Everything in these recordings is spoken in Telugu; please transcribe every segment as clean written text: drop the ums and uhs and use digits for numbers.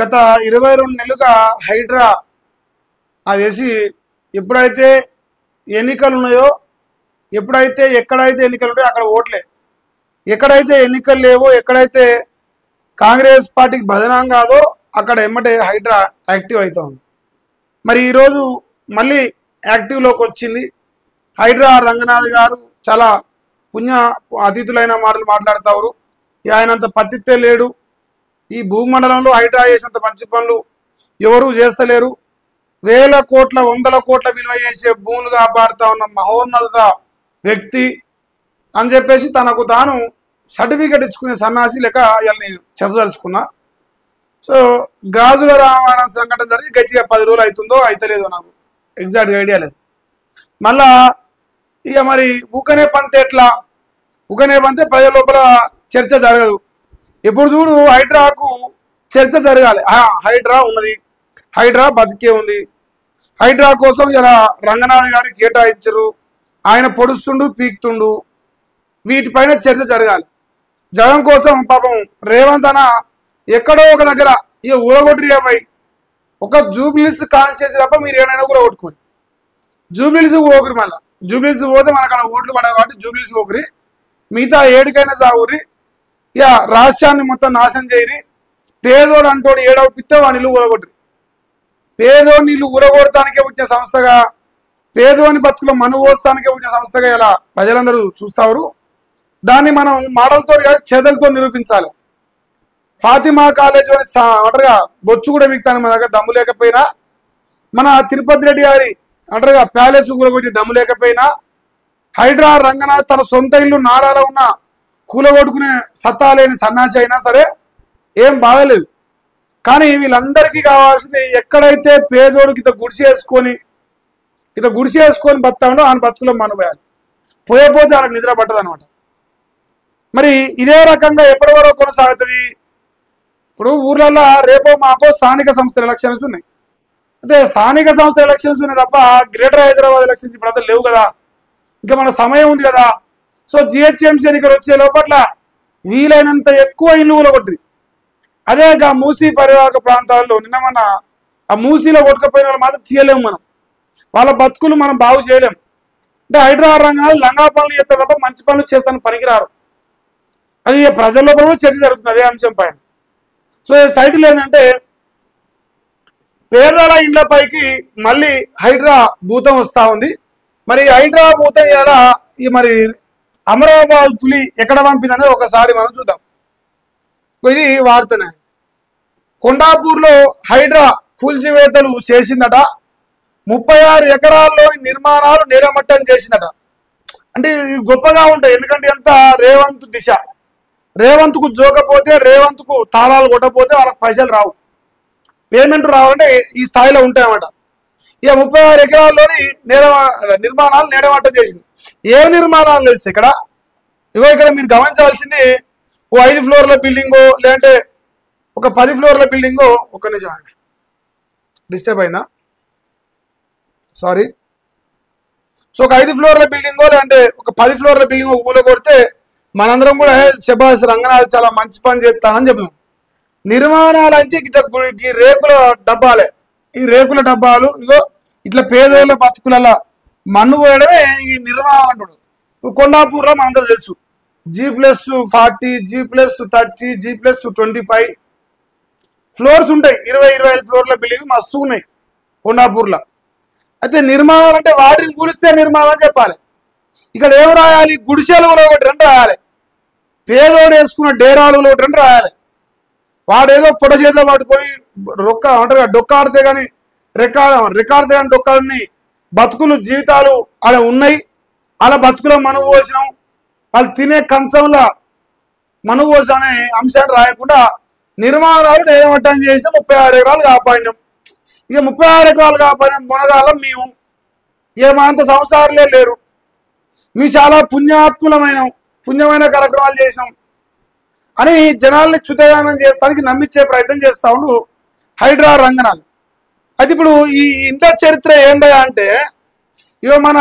గత 22 నెలలుగా హైడ్రా అదేసి ఎప్పుడైతే ఎన్నికలు ఉన్నాయో ఎప్పుడైతే ఎక్కడైతే ఎన్నికలు ఉన్నాయో అక్కడ ఓట్లే, ఎక్కడైతే ఎన్నికలు లేవో ఎక్కడైతే కాంగ్రెస్ పార్టీకి బదనాం కాదో అక్కడ ఎమ్మటే హైడ్రా యాక్టివ్ అవుతుంది. మరి ఈరోజు మళ్ళీ యాక్టివ్లోకి వచ్చింది. హైడ్రా రంగనాథ్ గారు చాలా పుణ్య అతిథులైన మాటలు మాట్లాడతారు. ఆయనంత పత్తితే లేడు, ఈ భూమండలంలో హైడ్రా చేసినంత మంచి పనులు ఎవరు చేస్తలేరు. వేల కోట్ల వందల కోట్ల విలువ చేసే భూములు కాపాడుతా ఉన్న మహోన్నత వ్యక్తి అని చెప్పేసి తనకు తాను సర్టిఫికెట్ ఇచ్చుకునే సన్నాసి లెక్క ఇవన్నీ చెప్పదలుచుకున్నా. సో గాజుల రామాయణ సంఘటన జరిగి గట్టిగా 10 రోజులు అవుతుందో అవుతలేదో నాకు ఎగ్జాక్ట్గా ఐడియా లేదు. మళ్ళా ఇక మరి ఊకనే పంతే ఎట్లా, ఊకనే పంతే ప్రజల లోపల చర్చ జరగదు. ఎప్పుడు చూడు హైడ్రాకు చర్చ జరగాలి. హైడ్రా ఉన్నది, హైడ్రా బతికే ఉంది, హైడ్రా కోసం ఇలా రంగనాథ్ గారికి కేటాయించరు, ఆయన పొడుస్తుండు పీక్తుండు, వీటిపైన చర్చ జరగాలి. జగం కోసం పాపం రేవంత్ అన్న ఎక్కడో ఒక దగ్గర ఇక ఊరగొట్టిపై ఒక జూబ్లీస్ కాన్స్టిట్యూన్సీ తప్ప మీరు ఏమైనా కూడా ఓటుకోరు. జూబ్లీస్ పోకురి, మళ్ళీ జూబ్లీస్ పోతే మనకు అక్కడ ఓట్లు పడవు కాబట్టి జూబ్లీస్ పోకురి, మిగతా ఏడికైనా సాగురి, ఇక రాష్ట్రాన్ని మొత్తం నాశనం చేయరి. పేదోడు అంటోడు ఏడవపిస్తే వాడి నీళ్ళు ఊరగొట్టరు. పేదోని నీళ్ళు ఊరగొడటానికే పుట్టిన సంస్థగా, పేదోని బతుకులో మనువోస్తానికే పుట్టిన సంస్థగా ఇలా ప్రజలందరూ చూస్తారు. దాన్ని మనం మాటలతో చేతలతో నిరూపించాలి. ఫాతిమా కాలేజ్ అని అంటారుగా బొచ్చు కూడా మిగతాను మన దగ్గర దమ్ము లేకపోయినా, మన తిరుపతి రెడ్డి గారి అంటారుగా ప్యాలెస్ కూడా కొట్టి దమ్ము లేకపోయినా, హైడ్రా రంగనాథ్ తన సొంత ఇల్లు నారాలో ఉన్న కూలగొట్టుకునే సత్తా లేని సన్నాసి అయినా సరే ఏం బాధలేదు. కానీ వీళ్ళందరికీ కావాల్సింది ఎక్కడైతే పేదోడికి ఇత గుడిసేసుకొని బతాడో ఆయన బతుకులో మనబోయాలి, పోయపోతే ఆయనకు నిద్ర పట్టదు అనమాట. మరి ఇదే రకంగా ఎప్పటి వరకు కొనసాగుతుంది? ఇప్పుడు ఊర్లలో రేపో మాపో స్థానిక సంస్థల ఎలక్షన్స్ ఉన్నాయి. అయితే స్థానిక సంస్థల ఎలక్షన్స్ ఉన్నాయి తప్ప గ్రేటర్ హైదరాబాద్ ఎలక్షన్స్ ఇప్పుడు అంతా లేవు కదా, ఇంకా మన సమయం ఉంది కదా. సో జిహెచ్ఎంసీ ఎన్నికలు వచ్చే లోపల వీలైనంత ఎక్కువ ఇల్లు కూలగొట్టి, అదే మూసీ పరివాహక ప్రాంతాల్లో నిన్న మన ఆ మూసీలో కొట్టుకపోయిన వాళ్ళు మాత్రం తీయలేము, మనం వాళ్ళ బతుకులు మనం బాగు చేయలేము. అంటే హైడ్రా రంగాలు లంగా పనులు చేస్తారు తప్ప మంచి పనులు చేస్తాను పనికిరారు. అది ప్రజల లోపల కూడా చర్చ జరుగుతుంది అదే అంశం పైన. సో టైటిల్ ఏంటంటే పేదల ఇండ్లపైకి మళ్ళీ హైడ్రా భూతం వస్తూ ఉంది. మరి హైడ్రా భూతం ఎలా ఈ మరి అమరాబాద్ పులి ఎక్కడ పంపిందనేది ఒకసారి మనం చూద్దాం. ఇది వార్తనే. కొండాపూర్లో హైడ్రా కూల్చివేతలు చేసిందట, 36 ఎకరాల్లోని నిర్మాణాలు నేలమట్టం చేసిందట. అంటే గొప్పగా ఉంటాయి, ఎందుకంటే ఎంత రేవంత్ దిశ, రేవంత్కు జోకపోతే రేవంత్కు తాళాలు కొట్టకపోతే వాళ్ళకి పైసలు రావు, పేమెంట్ రావాలంటే ఈ స్థాయిలో ఉంటాయన్నమాట. ఇక 36 ఎకరాల్లోని నిర్మాణాలు నేలమట్టం చేసింది. ఏ నిర్మాణాలు తెలుసు ఇక్కడ? ఇగో ఇక్కడ మీరు గమనించాల్సింది ఓ 5 ఫ్లోర్ల బిల్డింగో లేదంటే ఒక 10 ఫ్లోర్ల బిల్డింగో. ఒక్క నిమిషం డిస్టర్బ్ అయిందా, సారీ. సో ఒక 5 ఫ్లోర్ల బిల్డింగో లేదంటే ఒక 10 ఫ్లోర్ల బిల్డింగో ఊళ్ళో కొడితే మనందరం కూడా శభాష్ రంగనాథ్ చాలా మంచి పని చేస్తానని చెప్తాం. నిర్మాణాలు అంటే ఈ రేకుల డబ్బాలే, ఈ రేకుల డబ్బాలు ఇగో ఇట్లా పేదోళ్ళ బతుకులలో మన్ను పోయడమే ఈ నిర్మాణాలు అంటాడు. ఇప్పుడు కొండాపూర్లో మనందరూ తెలుసు G+40, G+30, G+25 ఫ్లోర్స్ ఉంటాయి. 20-25 ఫ్లోర్ల బిల్డింగ్ మస్తు ఉన్నాయి కొండాపూర్లో. అయితే నిర్మాణాలు అంటే వాటిని కూలిస్తే నిర్మాణం అని చెప్పాలి. ఇక్కడ ఏం రాయాలి? గుడిసెలు ఒకటి రెండు రాయాలి, పేదోడు వేసుకున్న డేరాలు ఒకటి రెండు రాయాలి. వాడేదో పొడ చేతిలో పట్టుకొని రొక్క అంటారు డొక్కాడితే కానీ రికార్డితే కానీ డొక్కాడిని బతుకులు జీవితాలు అలా ఉన్నాయి. అలా బతుకులో మనువు పోసినాం, వాళ్ళు తినే కంచంలో మనువు పోసిన అనే అంశాన్ని రాయకుండా నిర్మాణాలు నేలమట్టం చేసిన 36 ఎకరాలు కాపాడినాం. ఇక 36 ఎకరాలు కాపాడిన మునగాలం మేము, ఏమంత సంసారాలే లేరు, మీ చాలా పుణ్యమైన కార్యక్రమాలు చేసినాం అని జనాల్ని చుతగానం చేస్తానికి నమ్మించే ప్రయత్నం చేస్తా ఉండు హైడ్రా రంగనాథ్. అయితే ఇప్పుడు ఈ ఇంత చరిత్ర ఏందా అంటే ఇగో మన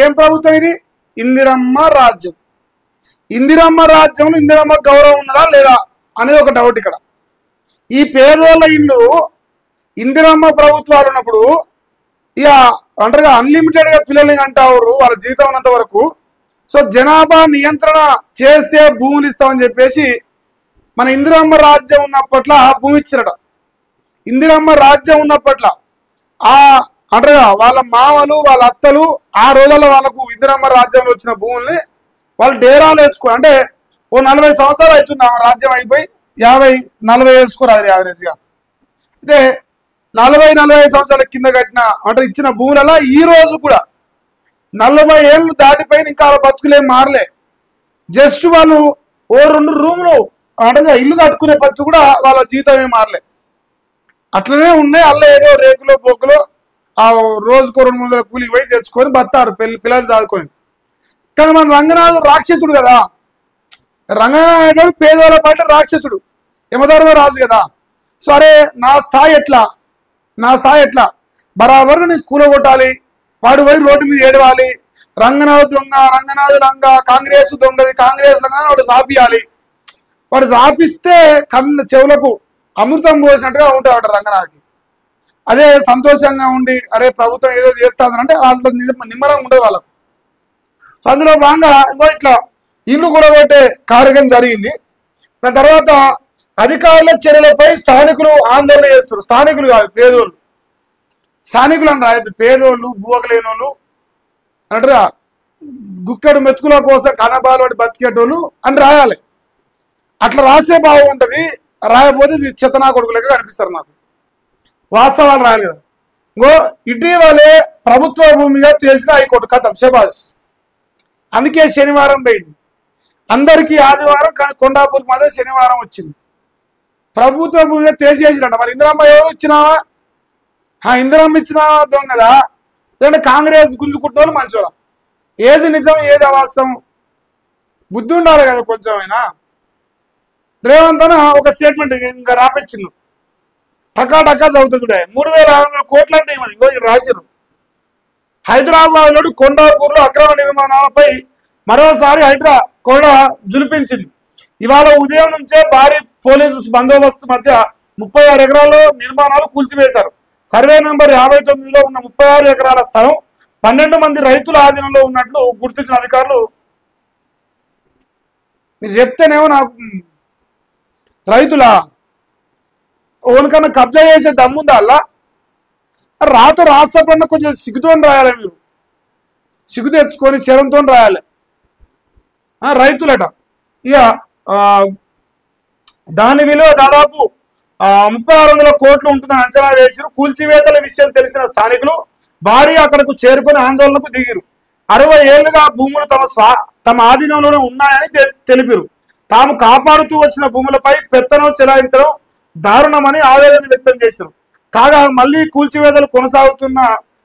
ఏం ప్రభుత్వం ఇది? ఇందిరమ్మ రాజ్యం. ఇందిరమ్మ రాజ్యంలో ఇందిరమ్మ గౌరవం ఉన్నదా లేదా అనేది ఒక డౌట్ ఇక్కడ. ఈ పేదోళ్ళ ఇల్లు ఇందిరమ్మ ప్రభుత్వాలు ఉన్నప్పుడు ఇక అంటారుగా అన్లిమిటెడ్ గా పిల్లల్ని అంటారు వాళ్ళ జీవితం ఉన్నంత వరకు. సో జనాభా నియంత్రణ చేస్తే భూములు ఇస్తామని చెప్పేసి మన ఇందిరమ్మ రాజ్యం ఉన్నప్పట్ల భూమి ఇచ్చిరట. ఇందిరమ్మ రాజ్యం ఉన్నప్పట్ల ఆ అంటారుగా వాళ్ళ మామలు వాళ్ళ అత్తలు ఆ రోజుల్లో వాళ్ళకు ఇందిరమ్మ రాజ్యంలో వచ్చిన భూముల్ని వాళ్ళు డేరాలు వేసుకో అంటే ఓ 40 సంవత్సరాలు అవుతుంది ఆ రాజ్యం అయిపోయి 50-40 వేసుకోరాదు యావరేజ్ గా. అయితే 40-45 సంవత్సరాల కింద కట్టిన అంటే ఇచ్చిన భూములలో ఈ రోజు కూడా 40 ఏళ్ళు దాటిపోయిన ఇంకా వాళ్ళ బతుకులేం మారలే. జస్ట్ వాళ్ళు ఓ 2 రూములు అంటే ఇల్లు కట్టుకునే పరిస్థితి కూడా వాళ్ళ జీవితం ఏం మారలే, అట్లనే ఉన్నాయి. అల్ల ఏదో రేకులో బొగ్గులో ఆ రోజుకో 200 కూలికి పోయి తెచ్చుకొని బతారు పిల్లలు చదువుకొని. కానీ మన రంగనాథు రాక్షసుడు కదా, రంగనాథుడు పేదవాళ్ళ పట్ల రాక్షసుడు, యమధర్మ రాజు కదా. సరే నా స్థాయి ఎట్లా బరాబర్ నీకు కూలగొట్టాలి, వాడు పోయి రోడ్డు మీద ఏడవాలి, రంగనాథు దొంగ రంగనాథు రంగ కాంగ్రెస్ దొంగది కాంగ్రెస్ రంగ వాడు చాపియాలి. వాడు చాపిస్తే కన్ను చెవులకు అమృతం పోసినట్టుగా ఉంటాడు రంగనాథ్కి. అదే సంతోషంగా ఉండి అరే ప్రభుత్వం ఏదో చేస్తానంటే వాళ్ళతో నిమ్మరంగా ఉండదు వాళ్ళకు. అందులో భాగంగా ఇంకో ఇట్లా ఇల్లు కూడగొట్టే కార్యక్రమం జరిగింది. దాని తర్వాత అధికారుల చర్యలపై స్థానికులు ఆందోళన చేస్తారు. స్థానికులు కాదు పేదోళ్ళు, స్థానికులు అని రాయద్దు, పేదోళ్ళు బూవకలేనోళ్ళు అంటారా గుక్కడు మెతుకుల కోసం కనబాలు బతికేటోళ్ళు అని రాయాలి. అట్లా రాసే బాగుంటది, రాయకపోతే మీ చెత్తనా కొడుకులగా కనిపిస్తారు నాకు. వాస్తవాలు రాయాలి కదా. ఇంకో ఇటీవలే ప్రభుత్వ భూమిగా తేల్చిన హైకోర్టు కథం శబాష్. అందుకే శనివారం పోయింది అందరికీ ఆదివారం, కానీ కొండాపూర్కి మాత్రం శనివారం వచ్చింది. ప్రభుత్వ భూమిగా తేల్చేసినట్ట. మరి ఇందిరమ్మ ఎవరు ఇచ్చినావా? ఇందిరమ్మ ఇచ్చినావా దొంగదా, లేదంటే కాంగ్రెస్ గుంజుకుంటున్న మంచోళ్ళ? ఏది నిజం ఏది అవాస్తవం బుద్ధి ఉండాలి కదా కొంచెమైనా. రేవంత్ అన్న ఒక స్టేట్మెంట్ ఇంకా రాపించిండు, టకా చదువుతుండే 3600 కోట్లు అంటే ఇంకో రాశారు. హైదరాబాద్ లోని కొండాపూర్లో అక్రమ నిర్మాణాలపై మరోసారి హైడ్రా కూడా జులిపించింది. ఇవాళ ఉదయం నుంచే భారీ పోలీసు బందోబస్తు మధ్య 36 ఎకరాల్లో నిర్మాణాలు కూల్చివేశారు. సర్వే నంబర్ 59లో ఉన్న 36 ఎకరాల స్థలం 12 మంది రైతుల ఆధీనంలో ఉన్నట్లు గుర్తించిన అధికారులు. మీరు చెప్తేనేమో నాకు రైతుల ఓనికన్నా కబ్జా చేసే దమ్ముందా అలా? రాష్ట్రపడిన కొంచెం సిగ్గుతో రాయాలి, మీరు సిగ్గు తెచ్చుకొని శరంతో రాయాలి. రైతులట ఇక దాని విలువ దాదాపు 3600 కోట్లు ఉంటుందని అంచనా వేసిరు. కూల్చివేతల విషయం తెలిసిన స్థానికులు భారీ అక్కడకు చేరుకొని ఆందోళనకు దిగిరు. 60 ఏళ్లుగా భూములు తమ ఆధీనంలోనే ఉన్నాయని తెలిపారు. తాము కాపాడుతూ వచ్చిన భూములపై పెత్తనం చెలాయించడం దారుణమని ఆవేదన వ్యక్తం చేశారు. కాగా మళ్లీ కూల్చివేతలు కొనసాగుతున్న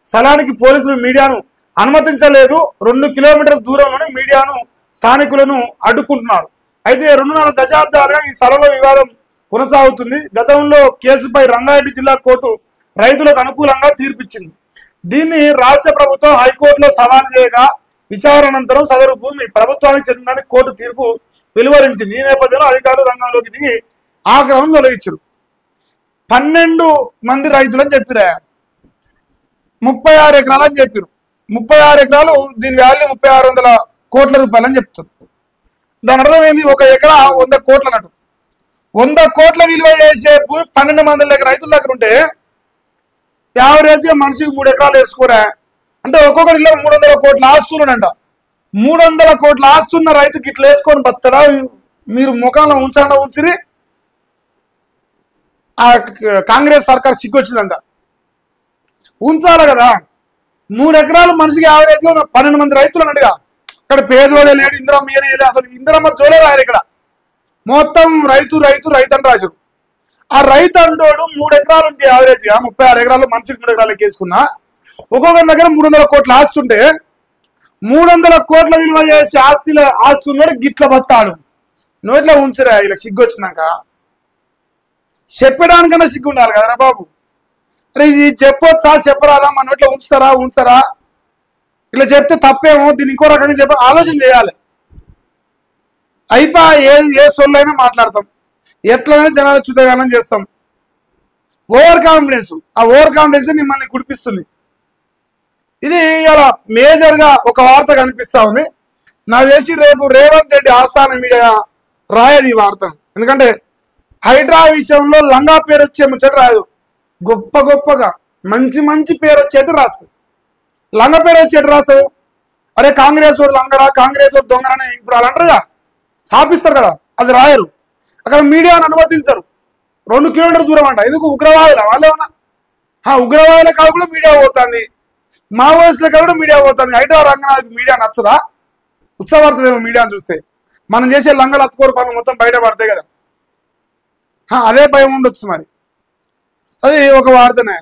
స్థలానికి పోలీసులు మీడియాను అనుమతించలేదు. 2 కిలోమీటర్ల దూరంలోనే మీడియాను స్థానికులను అడ్డుకుంటున్నారు. అయితే 2.5 దశాబ్దాలుగా ఈ స్థలంలో వివాదం కొనసాగుతుంది. గతంలో కేసుపై రంగారెడ్డి జిల్లా కోర్టు రైతులకు అనుకూలంగా తీర్పిచ్చింది. దీన్ని రాష్ట్ర ప్రభుత్వం హైకోర్టులో సవాల్ చేయగా విచారణంతరం సదరు భూమి ప్రభుత్వానికి చెందిందని కోర్టు తీర్పు వెలువరించింది. ఈ నేపథ్యంలో అధికారులు రంగంలోకి దిగి ఆగ్రహం తొలగించారు. 12 మంది రైతులు అని చెప్పిరా, 36 ఎకరాలు అని చెప్పారు. 36 ఎకరాలు దీని వాల్యూ 3600 కోట్ల రూపాయలు అని చెప్తారు. దాని అర్థం ఏంది? 1 ఎకరా 100 కోట్ల అన్నట్టు. 100 కోట్ల విలువ చేసే భూమి 12 మంది దగ్గర రైతుల దగ్గర ఉంటే యావరేజ్గా మనిషికి 3 ఎకరాలు వేసుకోరా అంటే ఒక్కొక్కరి ఇళ్ళ 300 కోట్ల ఆస్తున్నాడంట. 300 కోట్ల ఆస్తున్న రైతుకి ఇట్లా వేసుకొని బతరా? మీరు ముఖంలో ఉంచిరి. ఆ కాంగ్రెస్ సర్కార్ సిగ్గొచ్చిందంట, ఉంచాలి కదా. 3 ఎకరాలు మనిషికి యావరేజ్ గా 12 మంది రైతులు అన్నట్టుగా. ఇక్కడ పేదోడే లేడు, ఇందిరమ్మ ఏనే, అసలు ఇందిరమ్మ జోలే రాయారు. ఇక్కడ మొత్తం రైతు అని రాశారు. ఆ రైతు అంటోడు 3 ఎకరాలు ఉంటే యావరేజ్ గా 36 ఎకరాలు మనిషికి 3 ఎకరాలు ఎక్కేసుకున్నా ఒక్కొక్కరి దగ్గర 300 కోట్ల ఆస్తుంటే 300 కోట్ల విలువ చేసే ఆస్తి ఉన్నాడు గిట్ల బతాడు. నోట్లా ఉంచరా ఇలా సిగ్గు వచ్చినాక? చెప్పడానికన్నా సిగ్గు ఉండాలి కదరా బాబు. అరే ఇది చెప్పొచ్చా చెప్పరాదా? మన నోట్లో ఉంచుతారా? ఇలా చెప్తే తప్పేమో, దీన్ని ఇంకో రకంగా ఆలోచన చేయాలి. అయిపో ఏ సొల్లైనా మాట్లాడతాం. ఎట్లనే జనాలు చుతగానం చేస్తాం. ఓవర్ కాన్ఫిడెన్స్, ఆ ఓవర్ కాన్ఫిడెన్స్ మిమ్మల్ని కుడిపిస్తుంది. ఇది ఇలా మేజర్ గా ఒక వార్త కనిపిస్తా ఉంది. నాకు తెలిసి రేపు రేవంత్ రెడ్డి ఆస్థాన మీడియా రాయదు ఈ వార్తను. ఎందుకంటే హైడ్రా విషయంలో లంగా పేరు వచ్చే ముచ్చట రాదు, గొప్ప గొప్పగా మంచి మంచి పేరు వచ్చేది రాస్తుంది. లంగ పేరు వచ్చేది రాస్తావు. అరే కాంగ్రెస్ వాడు లంగరా, కాంగ్రెస్ వాడు దొంగరని ఇప్పుడు వాళ్ళు అంటారుగా, సాపిస్తారు కదా, అది రాయరు. అక్కడ మీడియాను అనుమతించరు. 2 కిలోమీటర్ల దూరం అంట. ఎందుకు? ఉగ్రవాదుల వాళ్ళు ఏమన్నా? ఉగ్రవాదుల కాదు కూడా మీడియా పోతుంది, మావోయిస్టుల కాదు కూడా మీడియా పోతుంది. హైడ్రా రంగనాథ్ మీడియా నచ్చదా? ఉత్సవాడుతుందేమో మీడియాను చూస్తే. మనం చేసే లంగలు అత్తుకోరు పనులు మొత్తం బయట పడతాయి కదా, అదే భయం ఉండొచ్చు మరి. అది ఒక వార్తనే.